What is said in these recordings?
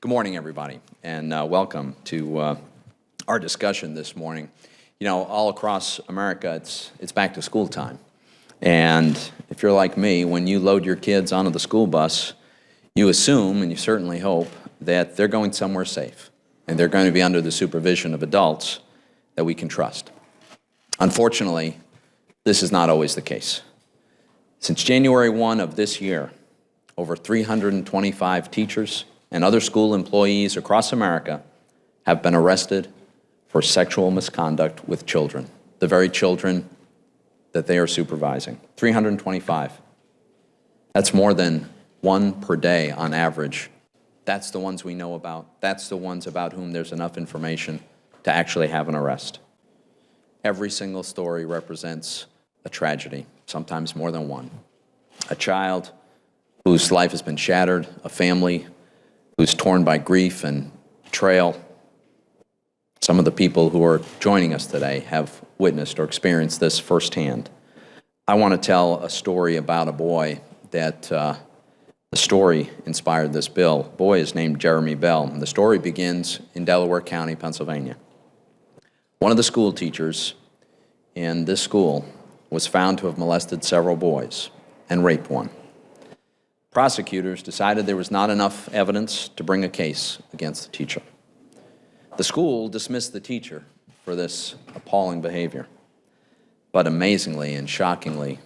Good morning, everybody, and welcome to our discussion this morning. You know, all across America, it's back to school time. And if you're like me, when you load your kids onto the school bus, you assume, and you certainly hope, that they're going somewhere safe, and they're going to be under the supervision of adults that we can trust. Unfortunately, this is not always the case. Since January 1 of this year, over 325 teachers and other school employees across America have been arrested for sexual misconduct with children, the very children that they are supervising. 325. That's more than one per day on average. That's the ones we know about. That's the ones about whom there's enough information to actually have an arrest. Every single story represents a tragedy, sometimes more than one. A child whose life has been shattered, a family who's torn by grief and betrayal. Some of the people who are joining us today have witnessed or experienced this firsthand. I want to tell a story about a boy that the story inspired this bill. The boy is named Jeremy Bell, and the story begins in Delaware County, Pennsylvania. One of the school teachers in this school was found to have molested several boys and raped one. Prosecutors decided there was not enough evidence to bring a case against the teacher. The school dismissed the teacher for this appalling behavior. But amazingly and shockingly,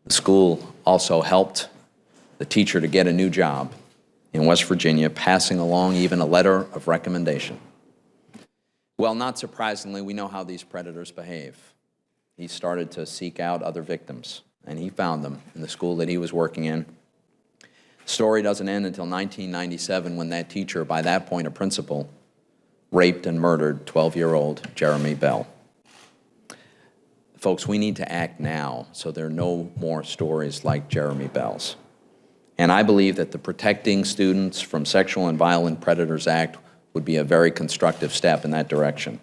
the school also helped the teacher to get a new job in West Virginia, passing along even a letter of recommendation. Well, not surprisingly, we know how these predators behave. He started to seek out other victims, and he found them in the school that he was working in. The story doesn't end until 1997, when that teacher, by that point a principal, raped and murdered 12-year-old Jeremy Bell. Folks, we need to act now so there are no more stories like Jeremy Bell's. And I believe that the Protecting Students from Sexual and Violent Predators Act would be a very constructive step in that direction.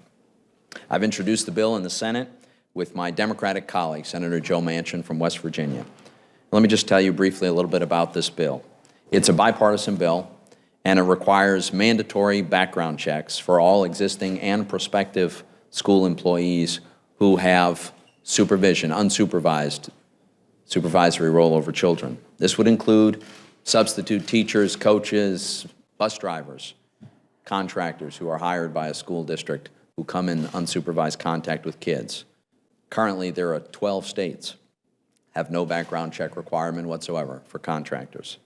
I've introduced the bill in the Senate with my Democratic colleague, Senator Joe Manchin from West Virginia. Let me just tell you briefly a little bit about this bill. It's a bipartisan bill, and it requires mandatory background checks for all existing and prospective school employees who have supervision, unsupervised supervisory role over children. This would include substitute teachers, coaches, bus drivers, contractors who are hired by a school district who come in unsupervised contact with kids. Currently, there are 12 states have no background check requirement whatsoever for contractors.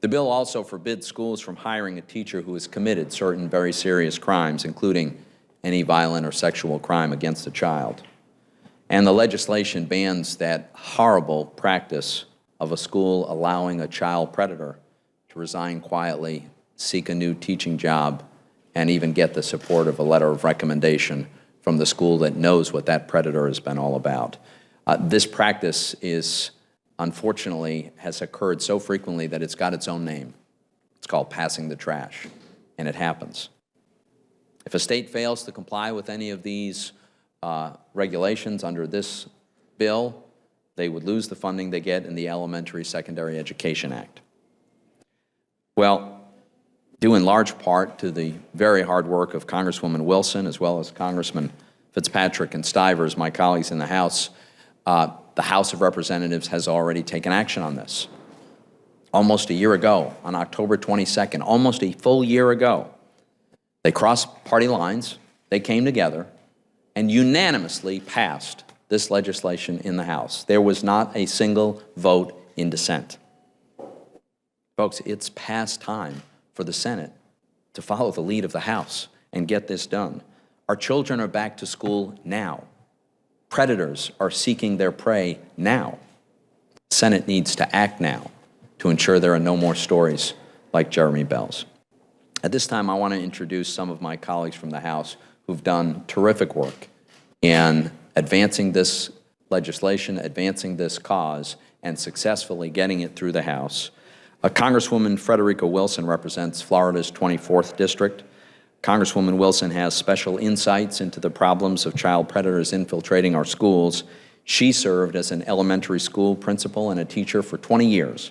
The bill also forbids schools from hiring a teacher who has committed certain very serious crimes, including any violent or sexual crime against a child. And the legislation bans that horrible practice of a school allowing a child predator to resign quietly, seek a new teaching job, and even get the support of a letter of recommendation from the school that knows what that predator has been all about. This practice unfortunately has occurred so frequently that it's got its own name. It's called passing the trash, and it happens. If a state fails to comply with any of these regulations under this bill, they would lose the funding they get in the Elementary Secondary Education Act. Well, due in large part to the very hard work of Congresswoman Wilson, as well as Congressman Fitzpatrick and Stivers, my colleagues in the House of Representatives has already taken action on this. Almost a year ago, on October 22nd, almost a full year ago, they crossed party lines, they came together, and unanimously passed this legislation in the House. There was not a single vote in dissent. Folks, it's past time for the Senate to follow the lead of the House and get this done. Our children are back to school now. Predators are seeking their prey now. The Senate needs to act now to ensure there are no more stories like Jeremy Bell's. At this time, I want to introduce some of my colleagues from the House who've done terrific work in advancing this legislation, advancing this cause, and successfully getting it through the House. Congresswoman Frederica Wilson represents Florida's 24th District. Congresswoman Wilson has special insights into the problems of child predators infiltrating our schools. She served as an elementary school principal and a teacher for 20 years.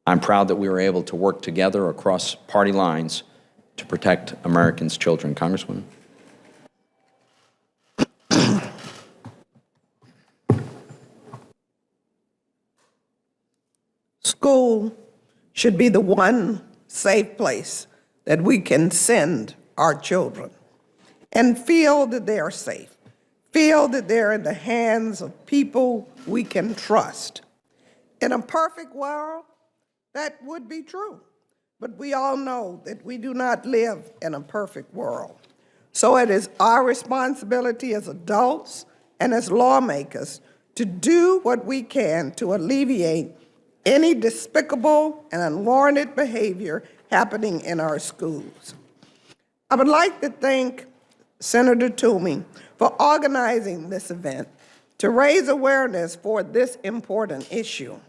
I'm proud that we were able to work together across party lines to protect Americans' children. Congresswoman? School should be the one safe place that we can send our children and feel that they are safe, feel that they're in the hands of people we can trust. In a perfect world, that would be true, but we all know that we do not live in a perfect world. So it is our responsibility as adults and as lawmakers to do what we can to alleviate any despicable and unwarranted behavior happening in our schools. I would like to thank Senator Toomey for organizing this event to raise awareness for this important issue.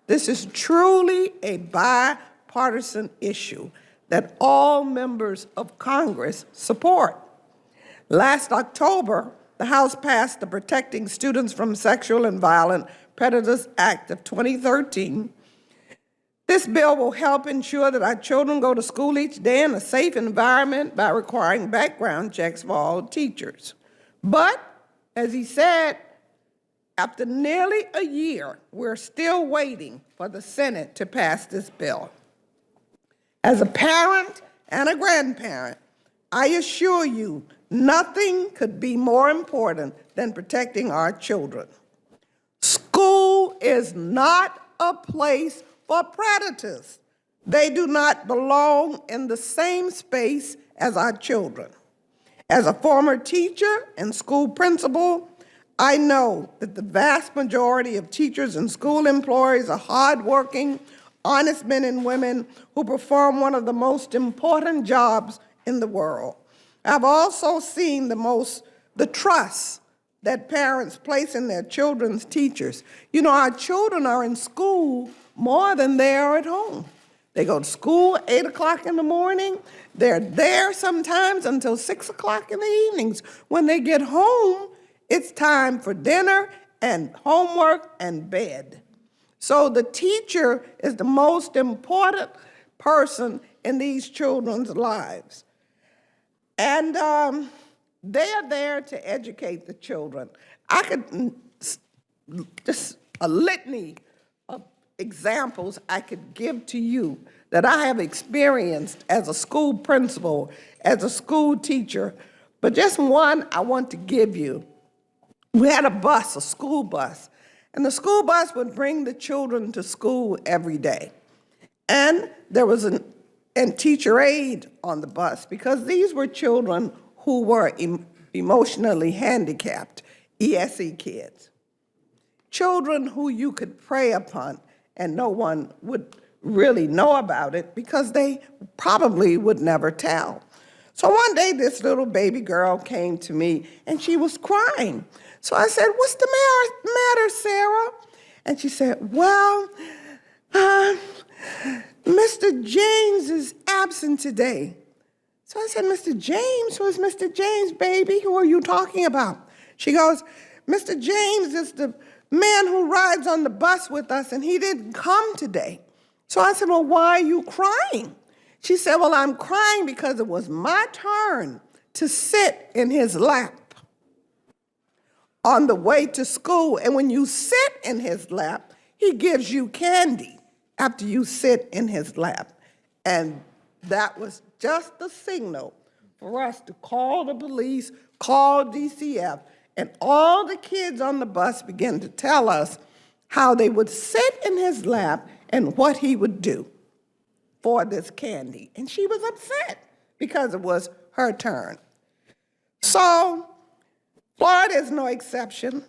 This is truly a bipartisan issue that all members of Congress support. Last October, the House passed the Protecting Students from Sexual and Violent Predators Act of 2013. This bill will help ensure that our children go to school each day in a safe environment by requiring background checks for all teachers. But, as he said, after nearly a year, we're still waiting for the Senate to pass this bill. As a parent and a grandparent, I assure you, nothing could be more important than protecting our children. School is not a place for predators. They do not belong in the same space as our children. As a former teacher and school principal, I know that the vast majority of teachers and school employees are hardworking, honest men and women who perform one of the most important jobs in the world. I've also seen the trust that parents place in their children's teachers. You know, our children are in school more than they are at home. They go to school at 8 o'clock in the morning. They're there sometimes until 6 o'clock in the evenings. When they get home, it's time for dinner and homework and bed. So the teacher is the most important person in these children's lives. And they are there to educate the children. I could, just a litany of examples I could give to you that I have experienced as a school principal, as a school teacher, but just one I want to give you. We had a bus, a school bus, and the school bus would bring the children to school every day. And there was a teacher aide on the bus because these were children who were emotionally handicapped, ESE kids. Children who you could prey upon and no one would really know about it because they probably would never tell. So one day this little baby girl came to me and she was crying. So I said, "What's the matter, Sarah?" And she said, "Well, Mr. James is absent today." So I said, "Mr. James? Who is Mr. James, baby? Who are you talking about?" She goes, "Mr. James is the man who rides on the bus with us, and he didn't come today." So I said, "Well, why are you crying?" She said, "Well, I'm crying because it was my turn to sit in his lap on the way to school. And when you sit in his lap, he gives you candy after you sit in his lap." And that was just the signal for us to call the police, call DCF, and all the kids on the bus began to tell us how they would sit in his lap and what he would do for this candy. And she was upset because it was her turn. So Florida is no exception.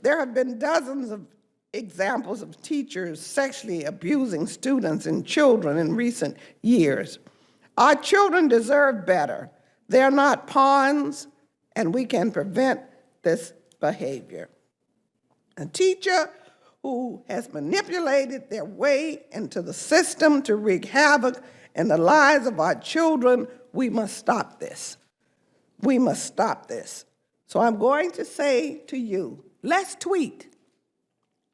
There have been dozens of examples of teachers sexually abusing students and children in recent years. Our children deserve better. They're not pawns, and we can prevent this behavior. A teacher who has manipulated their way into the system to wreak havoc in the lives of our children, we must stop this. We must stop this. So I'm going to say to you, let's tweet,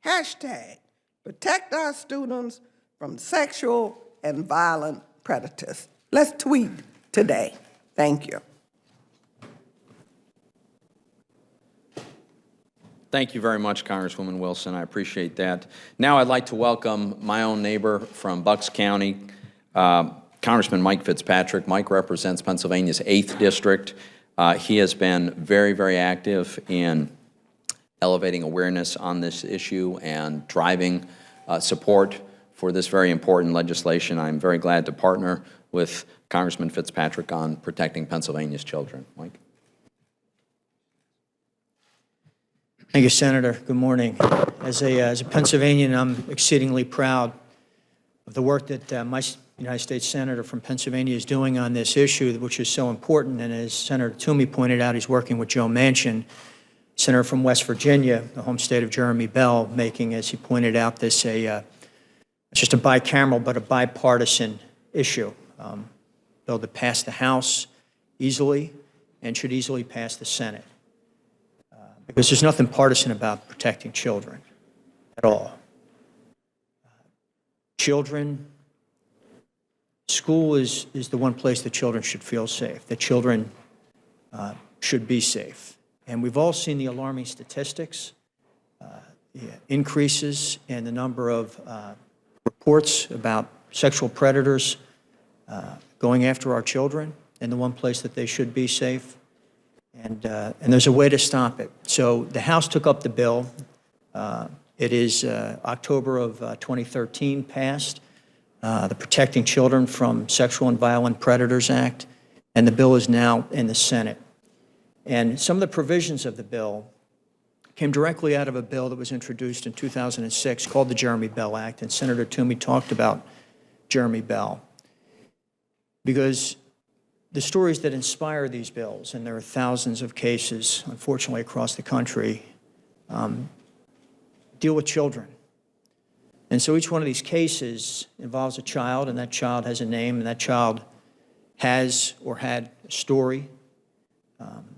hashtag, protect our students, from sexual and violent predators. Let's tweet today. Thank you. Thank you very much, Congresswoman Wilson. I appreciate that. Now I'd like to welcome my own neighbor from Bucks County, Congressman Mike Fitzpatrick. Mike represents Pennsylvania's 8th District. He has been very, very active in elevating awareness on this issue and driving support for this very important legislation. I'm very glad to partner with Congressman Fitzpatrick on protecting Pennsylvania's children. Mike. Thank you, Senator. Good morning. As a Pennsylvanian, I'm exceedingly proud of the work that my United States Senator from Pennsylvania is doing on this issue, which is so important. And as Senator Toomey pointed out, he's working with Joe Manchin, Senator from West Virginia, the home state of Jeremy Bell, making, as he pointed out, this just a bicameral but a bipartisan issue. Bill that passed the House easily and should easily pass the Senate. Because there's nothing partisan about protecting children at all. Children, school is the one place that children should feel safe, that children should be safe. And we've all seen the alarming statistics, increases in the number of reports about sexual predators going after our children in the one place that they should be safe. And there's a way to stop it. So the House took up the bill. It is October of 2013 passed, the Protecting Children from Sexual and Violent Predators Act, and the bill is now in the Senate. And some of the provisions of the bill came directly out of a bill that was introduced in 2006 called the Jeremy Bell Act, and Senator Toomey talked about Jeremy Bell. Because the stories that inspire these bills, and there are thousands of cases, unfortunately, across the country, deal with children. And so each one of these cases involves a child, and that child has a name, and that child has or had a story.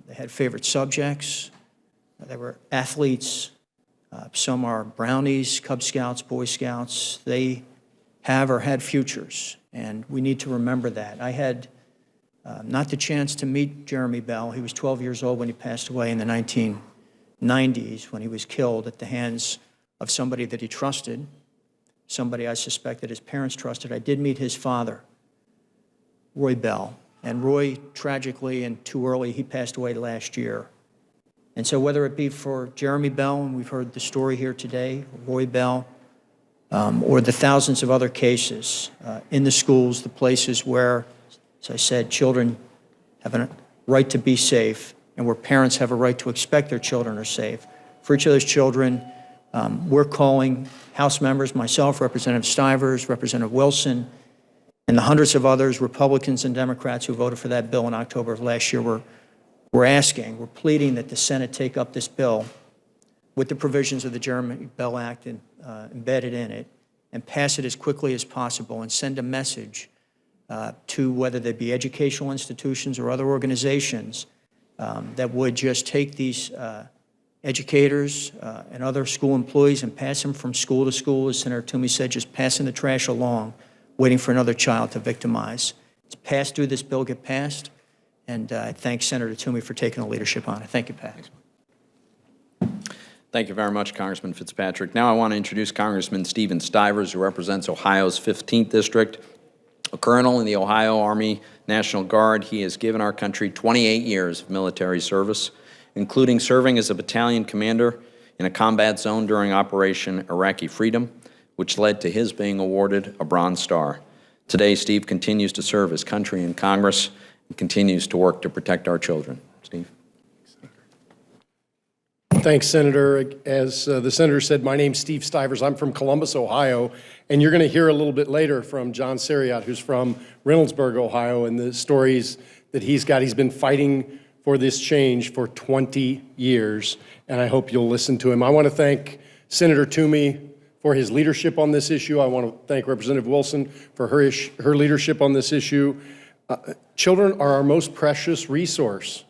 They had favorite subjects. They were athletes. Some are Brownies, Cub Scouts, Boy Scouts. They have or had futures, and we need to remember that. I had not the chance to meet Jeremy Bell. He was 12 years old when he passed away in the 1990s, when he was killed at the hands of somebody that he trusted, somebody I suspect that his parents trusted. I did meet his father, Roy Bell. And Roy, tragically and too early, he passed away last year. And so whether it be for Jeremy Bell, and we've heard the story here today, Roy Bell, or the thousands of other cases in the schools, the places where, as I said, children have a right to be safe, and where parents have a right to expect their children are safe. For each of those children, we're calling House members, myself, Representative Stivers, Representative Wilson, and the hundreds of others, Republicans and Democrats who voted for that bill in October of last year, we're pleading that the Senate take up this bill with the provisions of the Jeremy Bell Act embedded in it, and pass it as quickly as possible and send a message to whether they be educational institutions or other organizations that would just take these educators and other school employees and pass them from school to school, as Senator Toomey said, just passing the trash along, waiting for another child to victimize. It's past due this bill get passed, and I thank Senator Toomey for taking the leadership on it. Thank you, Pat. Thank you very much, Congressman Fitzpatrick. Now I want to introduce Congressman Stephen Stivers, who represents Ohio's 15th District. A colonel in the Ohio Army National Guard, he has given our country 28 years of military service, including serving as a battalion commander in a combat zone during Operation Iraqi Freedom, which led to his being awarded a Bronze Star. Today, Steve continues to serve his country in Congress and continues to work to protect our children. Steve. Thanks, Senator. As the Senator said, my name's Steve Stivers. I'm from Columbus, Ohio, and you're going to hear a little bit later from John Sariot, who's from Reynoldsburg, Ohio, and the stories that he's got. He's been fighting for this change for 20 years, and I hope you'll listen to him. I want to thank Senator Toomey for his leadership on this issue. I want to thank Representative Wilson for her leadership on this issue. Children are our most precious resource,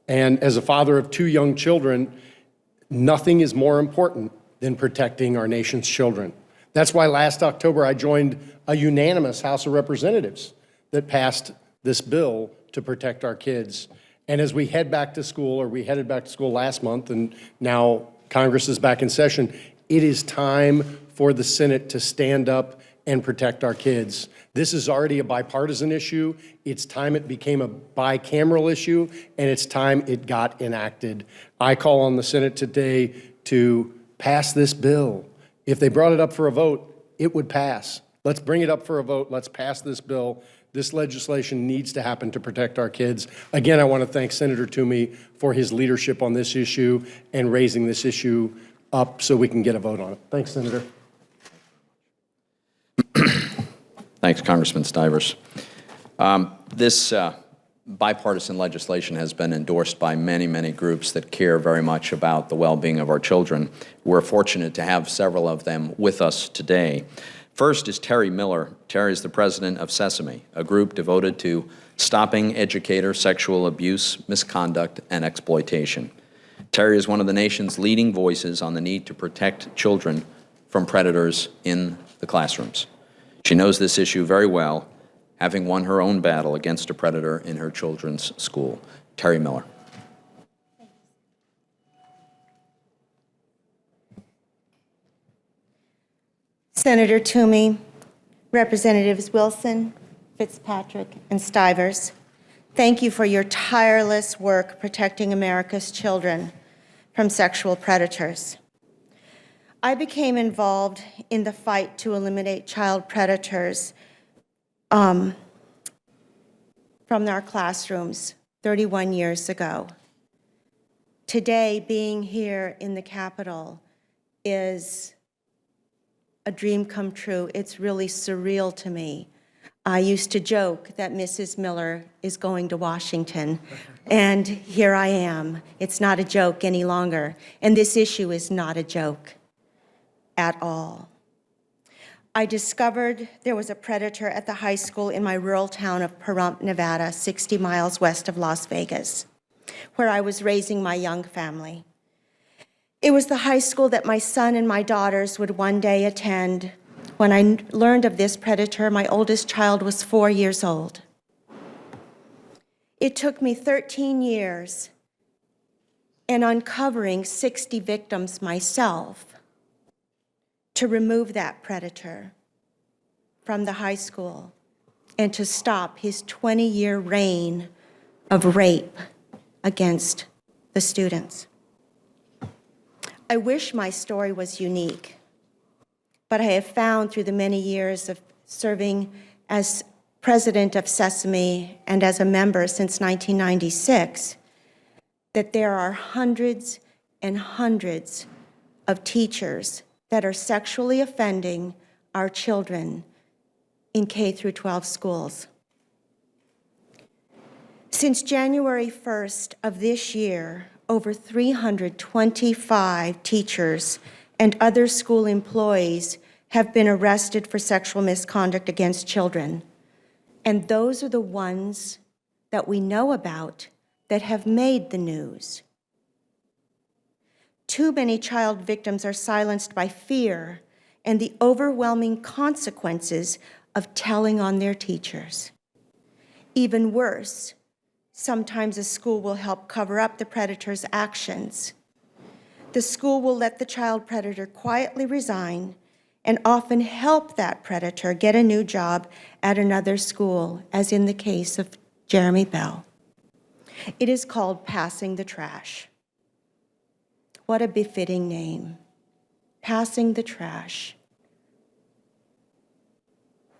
and as a father of 2 young children, nothing is more important than protecting our nation's children. That's why last October I joined a unanimous House of Representatives that passed this bill to protect our kids. And as we head back to school, or we headed back to school last month, and now Congress is back in session, it is time for the Senate to stand up and protect our kids. This is already a bipartisan issue. It's time it became a bicameral issue, and it's time it got enacted. I call on the Senate today to pass this bill. If they brought it up for a vote, it would pass. Let's bring it up for a vote. Let's pass this bill. This legislation needs to happen to protect our kids. Again, I want to thank Senator Toomey for his leadership on this issue and raising this issue up so we can get a vote on it. Thanks, Senator. Thanks, Congressman Stivers. This bipartisan legislation has been endorsed by many, many groups that care very much about the well-being of our children. We're fortunate to have several of them with us today. First is Terry Miller. Terry is the president of Sesame, a group devoted to stopping educator sexual abuse, misconduct, and exploitation. Terry is one of the nation's leading voices on the need to protect children from predators in the classrooms. She knows this issue very well, having won her own battle against a predator in her children's school. Terry Miller. Senator Toomey, Representatives Wilson, Fitzpatrick, and Stivers, thank you for your tireless work protecting America's children from sexual predators. I became involved in the fight to eliminate child predators from our classrooms 31 years ago. Today, being here in the Capitol is a dream come true. It's really surreal to me. I used to joke that Mrs. Miller is going to Washington, and here I am. It's not a joke any longer, and this issue is not a joke at all. I discovered there was a predator at the high school in my rural town of Pahrump, Nevada, 60 miles west of Las Vegas, where I was raising my young family. It was the high school that my son and my daughters would one day attend. When I learned of this predator, my oldest child was 4 years old. It took me 13 years and uncovering 60 victims myself to remove that predator from the high school and to stop his 20-year reign of rape against the students. I wish my story was unique, but I have found through the many years of serving as president of Sesame and as a member since 1996 that there are hundreds and hundreds of teachers that are sexually offending our children in K through 12 schools. Since January 1st of this year, over 325 teachers and other school employees have been arrested for sexual misconduct against children. And those are the ones that we know about that have made the news. Too many child victims are silenced by fear and the overwhelming consequences of telling on their teachers. Even worse, sometimes a school will help cover up the predator's actions. The school will let the child predator quietly resign and often help that predator get a new job at another school, as in the case of Jeremy Bell. It is called passing the trash. What a befitting name, passing the trash.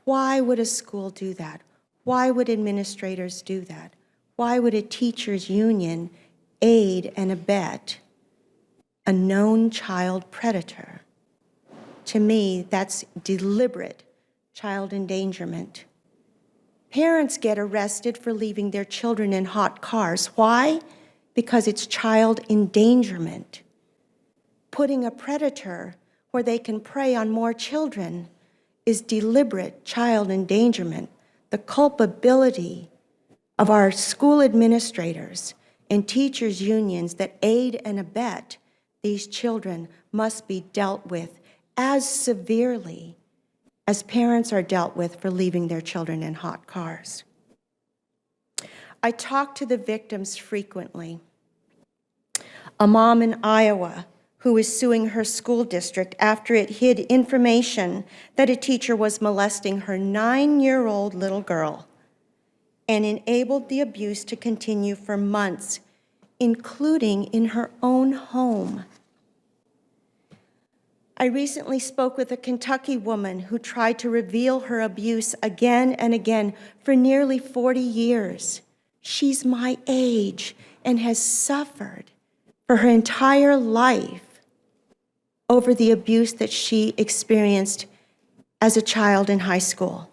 Why would a school do that? Why would administrators do that? Why would a teachers' union aid and abet a known child predator? To me, that's deliberate child endangerment. Parents get arrested for leaving their children in hot cars. Why? Because it's child endangerment. Putting a predator where they can prey on more children is deliberate child endangerment. The culpability of our school administrators and teachers' unions that aid and abet these children must be dealt with as severely as parents are dealt with for leaving their children in hot cars. I talk to the victims frequently. A mom in Iowa who is suing her school district after it hid information that a teacher was molesting her 9-year-old little girl and enabled the abuse to continue for months, including in her own home. I recently spoke with a Kentucky woman who tried to reveal her abuse again and again for nearly 40 years. She's my age and has suffered for her entire life over the abuse that she experienced as a child in high school.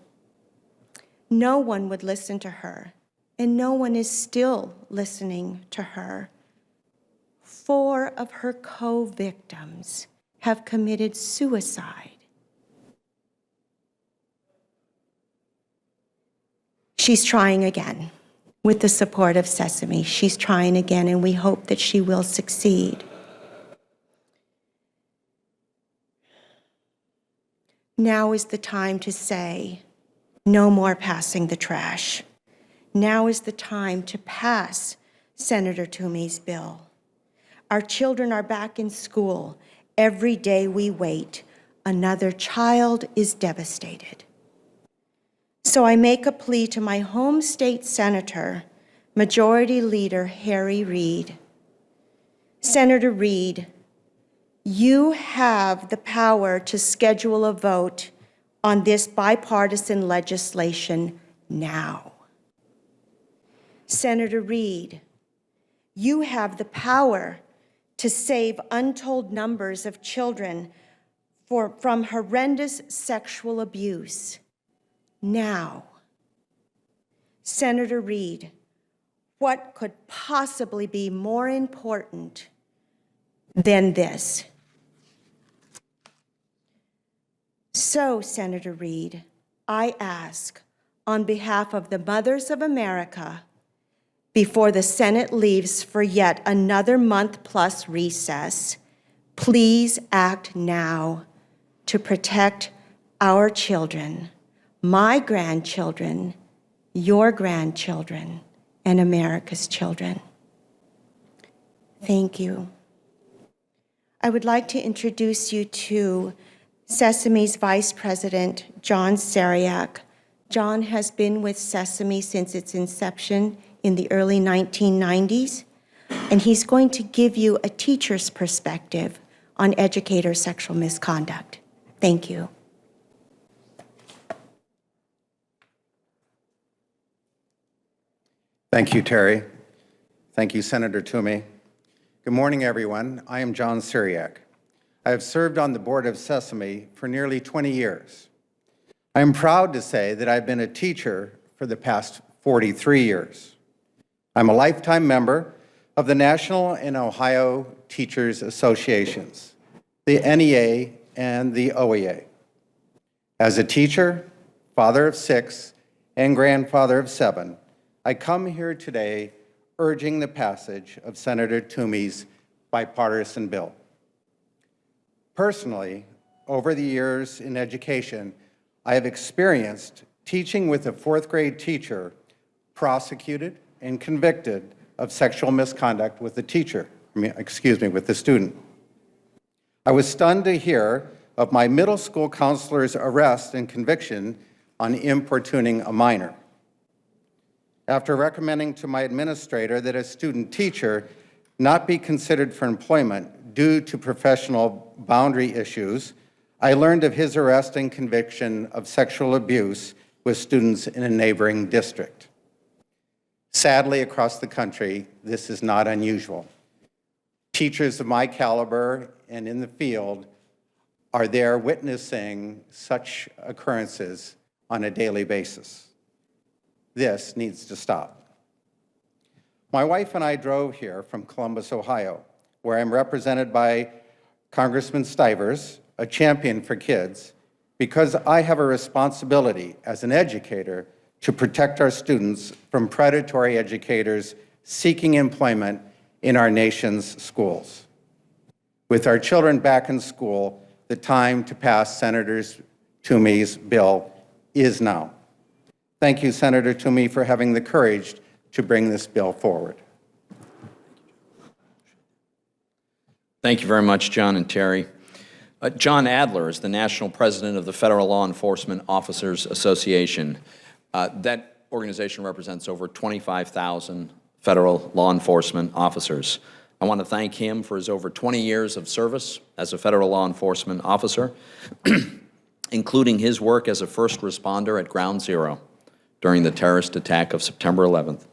No one would listen to her, and no one is still listening to her. 4 of her co-victims have committed suicide. She's trying again. With the support of Sesame, she's trying again, and we hope that she will succeed. Now is the time to say, no more passing the trash. Now is the time to pass Senator Toomey's bill. Our children are back in school. Every day we wait, another child is devastated. So I make a plea to my home state senator, Majority Leader Harry Reid. Senator Reid, you have the power to schedule a vote on this bipartisan legislation now. Senator Reid, you have the power to save untold numbers of children from horrendous sexual abuse now. Senator Reid, what could possibly be more important than this? So, Senator Reid, I ask on behalf of the mothers of America, before the Senate leaves for yet another month-plus recess, please act now to protect our children, my grandchildren, your grandchildren, and America's children. Thank you. I would like to introduce you to Sesame's Vice President, John Sariak. John has been with Sesame since its inception in the early 1990s, and he's going to give you a teacher's perspective on educator sexual misconduct. Thank you. Thank you, Terry. Thank you, Senator Toomey. Good morning, everyone. I am John Siriak. I have served on the board of Sesame for nearly 20 years. I am proud to say that I've been a teacher for the past 43 years. I'm a lifetime member of the National and Ohio Teachers Associations, the NEA and the OEA. As a teacher, father of 6, and grandfather of 7, I come here today urging the passage of Senator Toomey's bipartisan bill. Personally, over the years in education, I have experienced teaching with a 4th grade teacher prosecuted and convicted of sexual misconduct with the with the student. I was stunned to hear of my middle school counselor's arrest and conviction on importuning a minor. After recommending to my administrator that a student teacher not be considered for employment due to professional boundary issues, I learned of his arrest and conviction of sexual abuse with students in a neighboring district. Sadly, across the country, this is not unusual. Teachers of my caliber and in the field are there witnessing such occurrences on a daily basis. This needs to stop. My wife and I drove here from Columbus, Ohio, where I'm represented by Congressman Stivers, a champion for kids, because I have a responsibility as an educator to protect our students from predatory educators seeking employment in our nation's schools. With our children back in school, the time to pass Senator Toomey's bill is now. Thank you, Senator Toomey, for having the courage to bring this bill forward. Thank you very much, John and Terry. John Adler is the national president of the Federal Law Enforcement Officers Association. That organization represents over 25,000 federal law enforcement officers. I want to thank him for his over 20 years of service as a federal law enforcement officer, including his work as a first responder at Ground Zero during the terrorist attack of September 11th.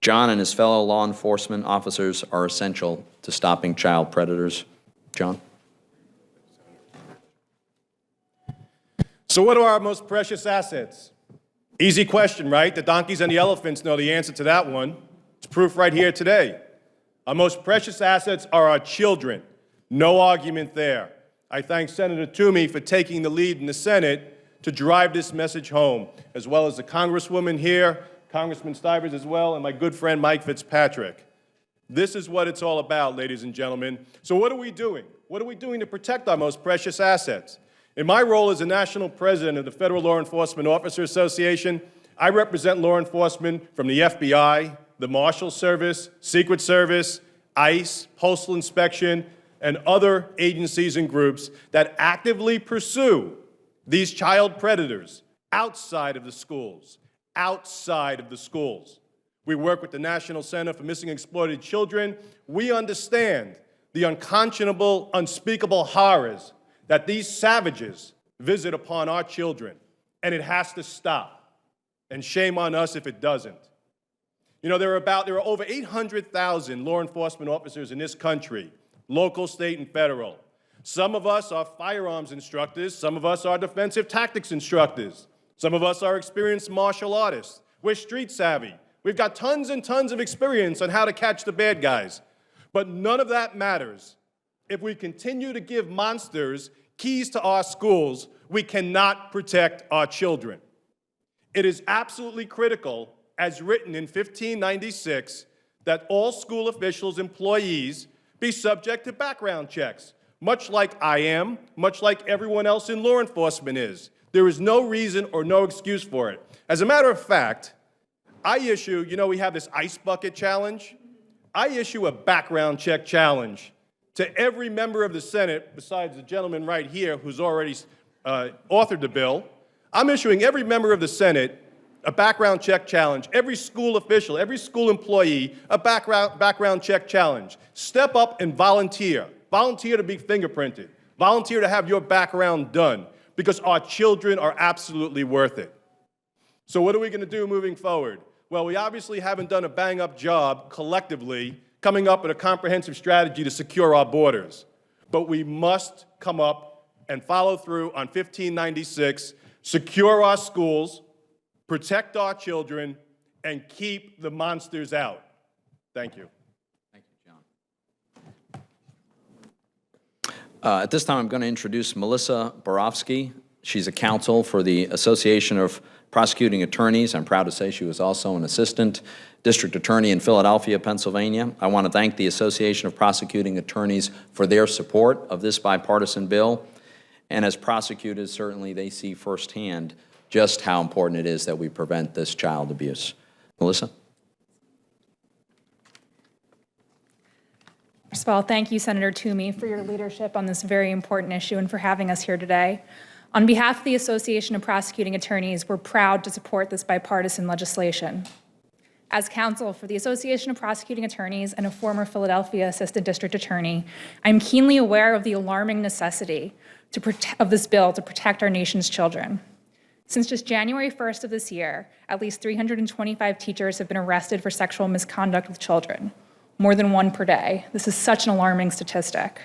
John and his fellow law enforcement officers are essential to stopping child predators. John? So what are our most precious assets? Easy question, right? The donkeys and the elephants know the answer to that one. It's proof right here today. Our most precious assets are our children. No argument there. I thank Senator Toomey for taking the lead in the Senate to drive this message home, as well as the Congresswoman here, Congressman Stivers as well, and my good friend Mike Fitzpatrick. This is what it's all about, ladies and gentlemen. So what are we doing? What are we doing to protect our most precious assets? In my role as the national president of the Federal Law Enforcement Officers Association, I represent law enforcement from the FBI, the Marshal Service, Secret Service, ICE, Postal Inspection, and other agencies and groups that actively pursue these child predators outside of the schools, outside of the schools. We work with the National Center for Missing and Exploited Children. We understand the unconscionable, unspeakable horrors that these savages visit upon our children, and it has to stop. And shame on us if it doesn't. You know, there are over 800,000 law enforcement officers in this country, local, state, and federal. Some of us are firearms instructors. Some of us are defensive tactics instructors. Some of us are experienced martial artists. We're street savvy. We've got tons and tons of experience on how to catch the bad guys. But none of that matters. If we continue to give monsters keys to our schools, we cannot protect our children. It is absolutely critical, as written in 1596, that all school officials, employees, be subject to background checks, much like I am, much like everyone else in law enforcement is. There is no reason or no excuse for it. As a matter of fact, I issue, you know, we have this ice bucket challenge. I issue a background check challenge to every member of the Senate, besides the gentleman right here who's already authored the bill. I'm issuing every member of the Senate a background check challenge, every school official, every school employee, a background check challenge. Step up and volunteer. Volunteer to be fingerprinted. Volunteer to have your background done, because our children are absolutely worth it. So what are we going to do moving forward? Well, we obviously haven't done a bang-up job collectively coming up with a comprehensive strategy to secure our borders. But we must come up and follow through on 1596, secure our schools, protect our children, and keep the monsters out. Thank you. Thank you, John. At this time, I'm going to introduce Melissa Borofsky. She's a counsel for the Association of Prosecuting Attorneys. I'm proud to say she was also an assistant district attorney in Philadelphia, Pennsylvania. I want to thank the Association of Prosecuting Attorneys for their support of this bipartisan bill. And as prosecutors, certainly they see firsthand just how important it is that we prevent this child abuse. Melissa? First of all, thank you, Senator Toomey, for your leadership on this very important issue and for having us here today. On behalf of the Association of Prosecuting Attorneys, we're proud to support this bipartisan legislation. As counsel for the Association of Prosecuting Attorneys and a former Philadelphia Assistant District Attorney, I'm keenly aware of the alarming necessity of this bill to protect our nation's children. Since just January 1st of this year, at least 325 teachers have been arrested for sexual misconduct with children, more than one per day. This is such an alarming statistic.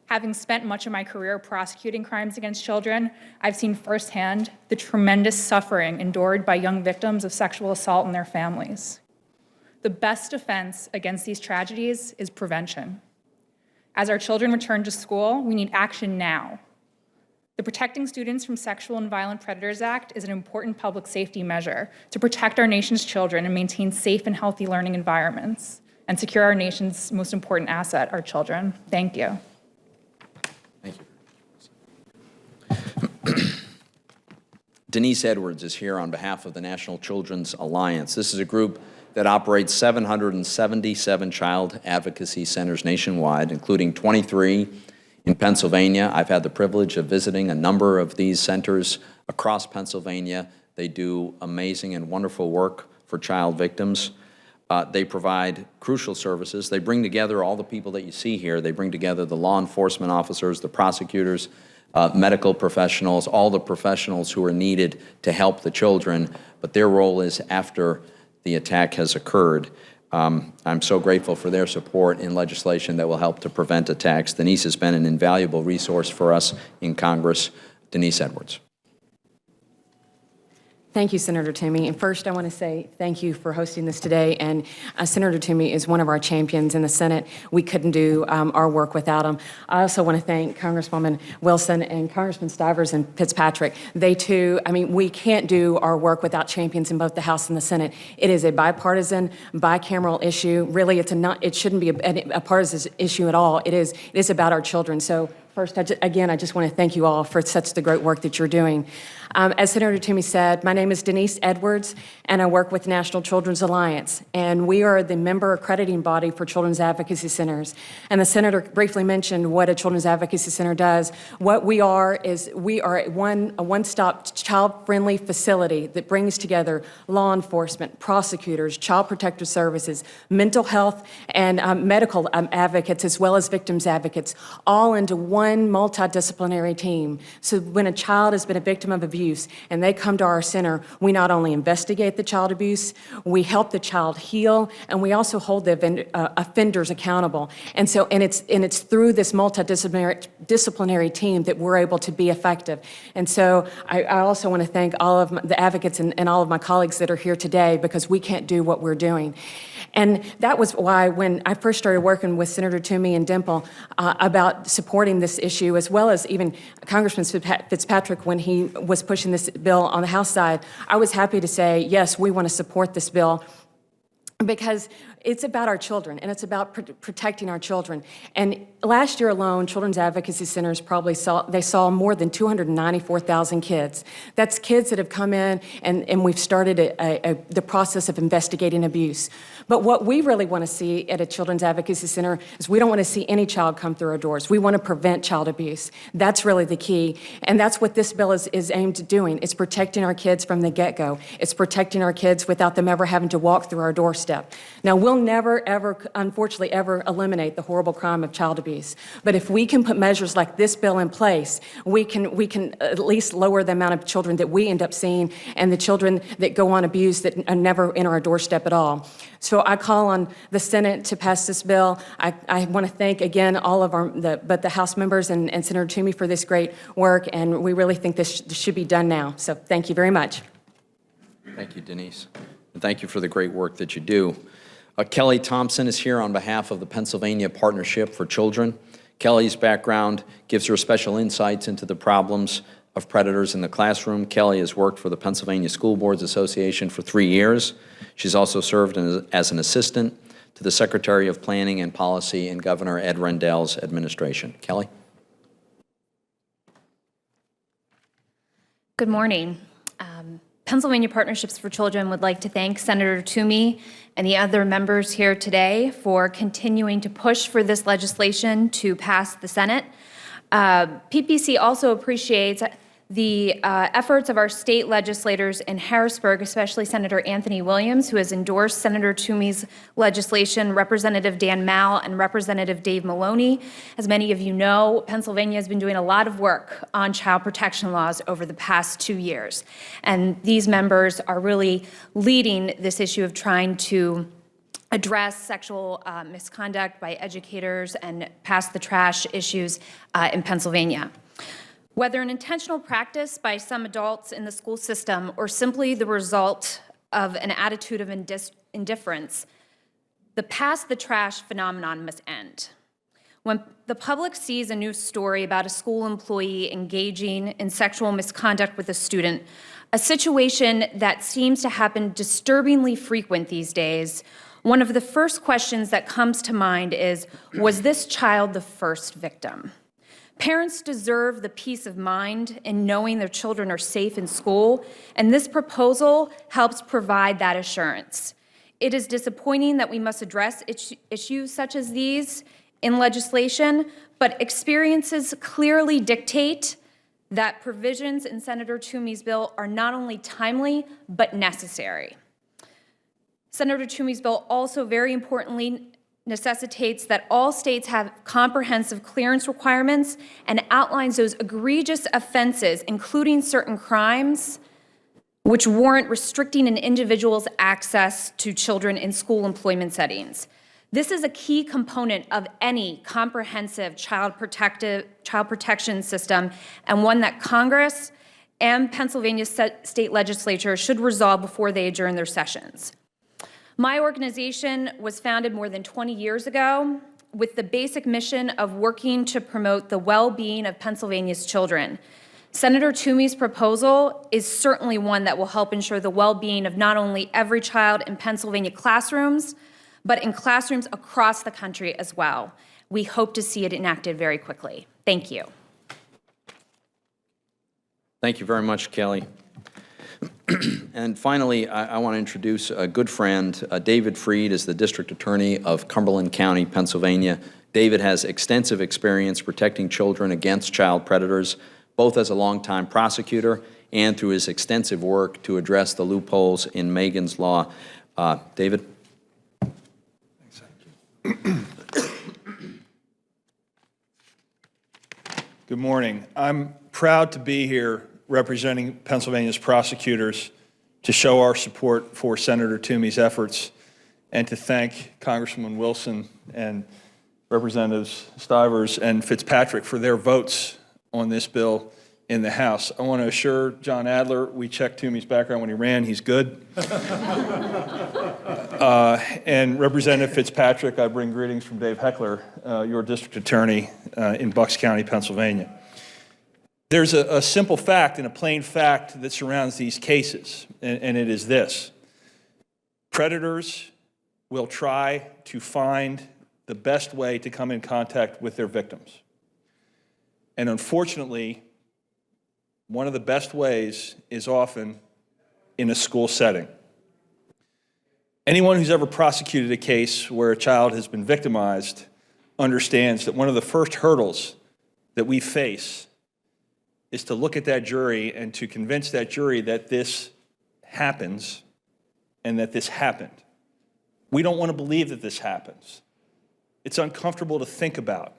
Having spent much of my career prosecuting crimes against children, I've seen firsthand the tremendous suffering endured by young victims of sexual assault and their families. The best defense against these tragedies is prevention. As our children return to school, we need action now. The Protecting Students from Sexual and Violent Predators Act is an important public safety measure to protect our nation's children and maintain safe and healthy learning environments and secure our nation's most important asset, our children. Thank you. Thank you. Denise Edwards is here on behalf of the National Children's Alliance. This is a group that operates 777 child advocacy centers nationwide, including 23 in Pennsylvania. I've had the privilege of visiting a number of these centers across Pennsylvania. They do amazing and wonderful work for child victims. They provide crucial services. They bring together all the people that you see here. They bring together the law enforcement officers, the prosecutors, medical professionals, all the professionals who are needed to help the children, but their role is after the attack has occurred. I'm so grateful for their support in legislation that will help to prevent attacks. Denise has been an invaluable resource for us in Congress. Denise Edwards. Thank you, Senator Toomey. And first, I want to say thank you for hosting this today. And Senator Toomey is one of our champions in the Senate. We couldn't do our work without him. I also want to thank Congresswoman Wilson and Congressman Stivers and Fitzpatrick. They too, I mean, we can't do our work without champions in both the House and the Senate. It is a bipartisan, bicameral issue. Really, it shouldn't be a partisan issue at all. It is about our children. So first, again, I just want to thank you all for such the great work that you're doing. As Senator Toomey said, my name is Denise Edwards, and I work with National Children's Alliance, and we are the member accrediting body for children's advocacy centers. And the Senator briefly mentioned what a children's advocacy center does. What we are is we are a one-stop child-friendly facility that brings together law enforcement, prosecutors, child protective services, mental health, and medical advocates, as well as victims advocates, all into one multidisciplinary team. So when a child has been a victim of abuse and they come to our center, we not only investigate the child abuse, we help the child heal, and we also hold the offenders accountable. And it's through this multidisciplinary team that we're able to be effective. And so I also want to thank all of the advocates and all of my colleagues that are here today, because we can't do what we're doing. And that was why when I first started working with Senator Toomey and Dimple about supporting this issue, as well as even Congressman Fitzpatrick when he was pushing this bill on the House side, I was happy to say, yes, we want to support this bill, because it's about our children, and it's about protecting our children. And last year alone, Children's Advocacy Centers probably saw more than 294,000 kids. That's kids that have come in, and we've started the process of investigating abuse. But what we really want to see at a Children's Advocacy Center is we don't want to see any child come through our doors. We want to prevent child abuse. That's really the key, and that's what this bill is aimed at doing. It's protecting our kids from the get-go. It's protecting our kids without them ever having to walk through our doorstep. Now, we'll never, ever, unfortunately, ever eliminate the horrible crime of child abuse. But if we can put measures like this bill in place, we can at least lower the amount of children that we end up seeing and the children that go on abuse that never enter our doorstep at all. So I call on the Senate to pass this bill. I want to thank again all of the House members and Senator Toomey for this great work, and we really think this should be done now. So thank you very much. Thank you, Denise. And thank you for the great work that you do. Kelly Thompson is here on behalf of the Pennsylvania Partnership for Children. Kelly's background gives her special insights into the problems of predators in the classroom. Kelly has worked for the Pennsylvania School Boards Association for 3 years. She's also served as an assistant to the Secretary of Planning and Policy in Governor Ed Rendell's administration. Kelly? Good morning. Pennsylvania Partnerships for Children would like to thank Senator Toomey and the other members here today for continuing to push for this legislation to pass the Senate. PPC also appreciates the efforts of our state legislators in Harrisburg, especially Senator Anthony Williams, who has endorsed Senator Toomey's legislation, Representative Dan Mal, and Representative Dave Maloney. As many of you know, Pennsylvania has been doing a lot of work on child protection laws over the past 2 years. And these members are really leading this issue of trying to address sexual misconduct by educators and pass the trash issues in Pennsylvania. Whether an intentional practice by some adults in the school system or simply the result of an attitude of indifference, the pass the trash phenomenon must end. When the public sees a news story about a school employee engaging in sexual misconduct with a student, a situation that seems to happen disturbingly frequent these days, one of the first questions that comes to mind is, was this child the first victim? Parents deserve the peace of mind in knowing their children are safe in school, and this proposal helps provide that assurance. It is disappointing that we must address issues such as these in legislation, but experiences clearly dictate that provisions in Senator Toomey's bill are not only timely, but necessary. Senator Toomey's bill also very importantly necessitates that all states have comprehensive clearance requirements and outlines those egregious offenses, including certain crimes, which warrant restricting an individual's access to children in school employment settings. This is a key component of any comprehensive child protection system, and one that Congress and Pennsylvania state legislature should resolve before they adjourn their sessions. My organization was founded more than 20 years ago with the basic mission of working to promote the well-being of Pennsylvania's children. Senator Toomey's proposal is certainly one that will help ensure the well-being of not only every child in Pennsylvania classrooms, but in classrooms across the country as well. We hope to see it enacted very quickly. Thank you. Thank you very much, Kelly. And finally, I want to introduce a good friend. David Freed is the District Attorney of Cumberland County, Pennsylvania. David has extensive experience protecting children against child predators, both as a longtime prosecutor and through his extensive work to address the loopholes in Megan's Law. David? Good morning. I'm proud to be here representing Pennsylvania's prosecutors to show our support for Senator Toomey's efforts and to thank Congresswoman Wilson and Representatives Stivers and Fitzpatrick for their votes on this bill in the House. I want to assure John Adler, we checked Toomey's background when he ran. He's good. And Representative Fitzpatrick, I bring greetings from Dave Heckler, your district attorney in Bucks County, Pennsylvania. There's a simple fact and a plain fact that surrounds these cases, and it is this. Predators will try to find the best way to come in contact with their victims. And unfortunately, one of the best ways is often in a school setting. Anyone who's ever prosecuted a case where a child has been victimized understands that one of the first hurdles that we face is to look at that jury and to convince that jury that this happens and that this happened. We don't want to believe that this happens. It's uncomfortable to think about.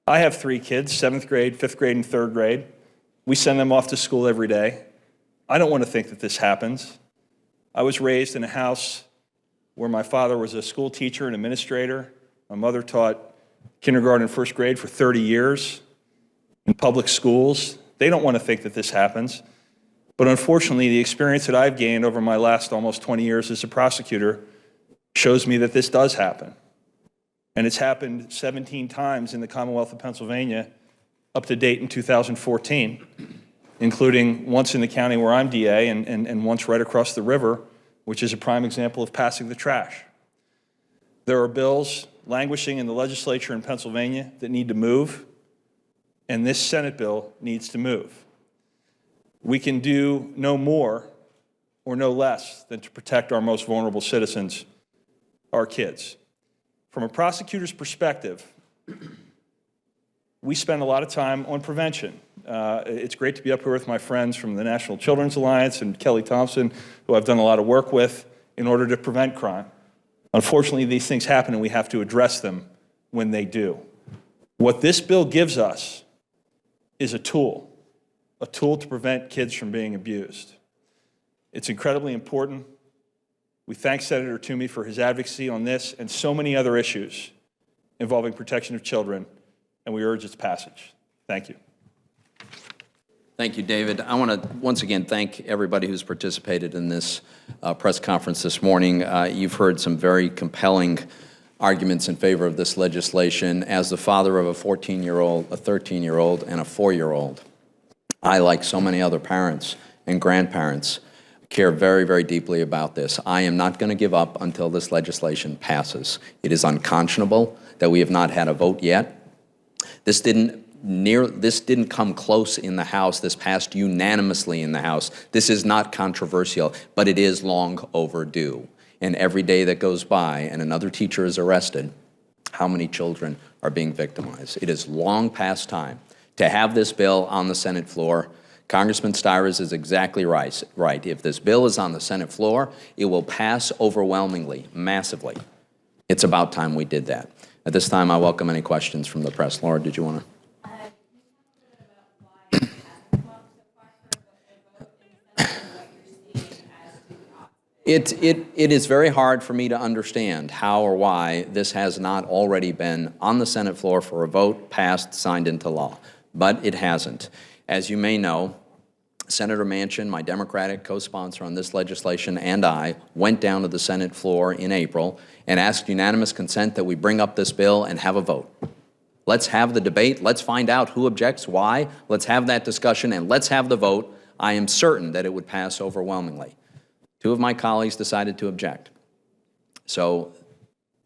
I have 3 kids, 7th grade, 5th grade, and 3rd grade. We send them off to school every day. I don't want to think that this happens. I was raised in a house where my father was a school teacher and administrator. My mother taught kindergarten and 1st grade for 30 years in public schools. They don't want to think that this happens. But unfortunately, the experience that I've gained over my last almost 20 years as a prosecutor shows me that this does happen. And it's happened 17 times in the Commonwealth of Pennsylvania up to date in 2014, including once in the county where I'm DA and once right across the river, which is a prime example of passing the trash. There are bills languishing in the legislature in Pennsylvania that need to move, and this Senate bill needs to move. We can do no more or no less than to protect our most vulnerable citizens, our kids. From a prosecutor's perspective, we spend a lot of time on prevention. It's great to be up here with my friends from the National Children's Alliance and Kelly Thompson, who I've done a lot of work with in order to prevent crime. Unfortunately, these things happen and we have to address them when they do. What this bill gives us is a tool to prevent kids from being abused. It's incredibly important. We thank Senator Toomey for his advocacy on this and so many other issues involving protection of children, and we urge its passage. Thank you. Thank you, David. I want to once again thank everybody who's participated in this press conference this morning. You've heard some very compelling arguments in favor of this legislation. As the father of a 14-year-old, a 13-year-old, and a 4-year-old, I, like so many other parents and grandparents, care very, very deeply about this. I am not going to give up until this legislation passes. It is unconscionable that we have not had a vote yet. This didn't this didn't come close in the House. This passed unanimously in the House. This is not controversial, but it is long overdue. And every day that goes by and another teacher is arrested, how many children are being victimized? It is long past time to have this bill on the Senate floor. Congressman Stivers is exactly right. If this bill is on the Senate floor, it will pass overwhelmingly, massively. It's about time we did that. At this time, I welcome any questions from the press. Laura, did you want to? It is very hard for me to understand how or why this has not already been on the Senate floor for a vote, passed, signed into law. But it hasn't. As you may know, Senator Manchin, my Democratic co-sponsor on this legislation, and I went down to the Senate floor in April and asked unanimous consent that we bring up this bill and have a vote. Let's have the debate. Let's find out who objects, why. Let's have that discussion, and let's have the vote. I am certain that it would pass overwhelmingly. Two of my colleagues decided to object. So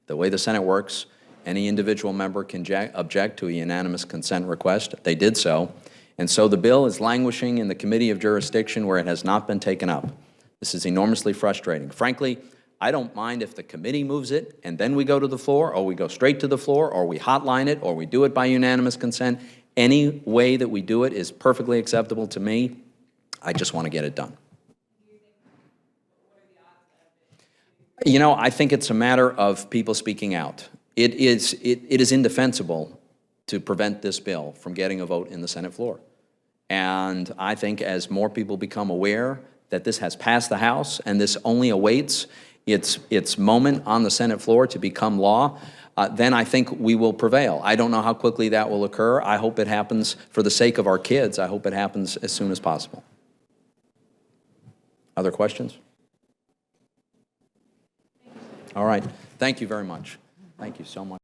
the way the Senate works, any individual member can object to a unanimous consent request. They did so. And so the bill is languishing in the Committee of Jurisdiction where it has not been taken up. This is enormously frustrating. Frankly, I don't mind if the committee moves it and then we go to the floor, or we go straight to the floor, or we hotline it, or we do it by unanimous consent. Any way that we do it is perfectly acceptable to me. I just want to get it done. You know, I think it's a matter of people speaking out. It is indefensible to prevent this bill from getting a vote in the Senate floor. And I think as more people become aware that this has passed the House and this only awaits its moment on the Senate floor to become law, then I think we will prevail. I don't know how quickly that will occur. I hope it happens for the sake of our kids. I hope it happens as soon as possible. Other questions? All right. Thank you very much. Thank you so much.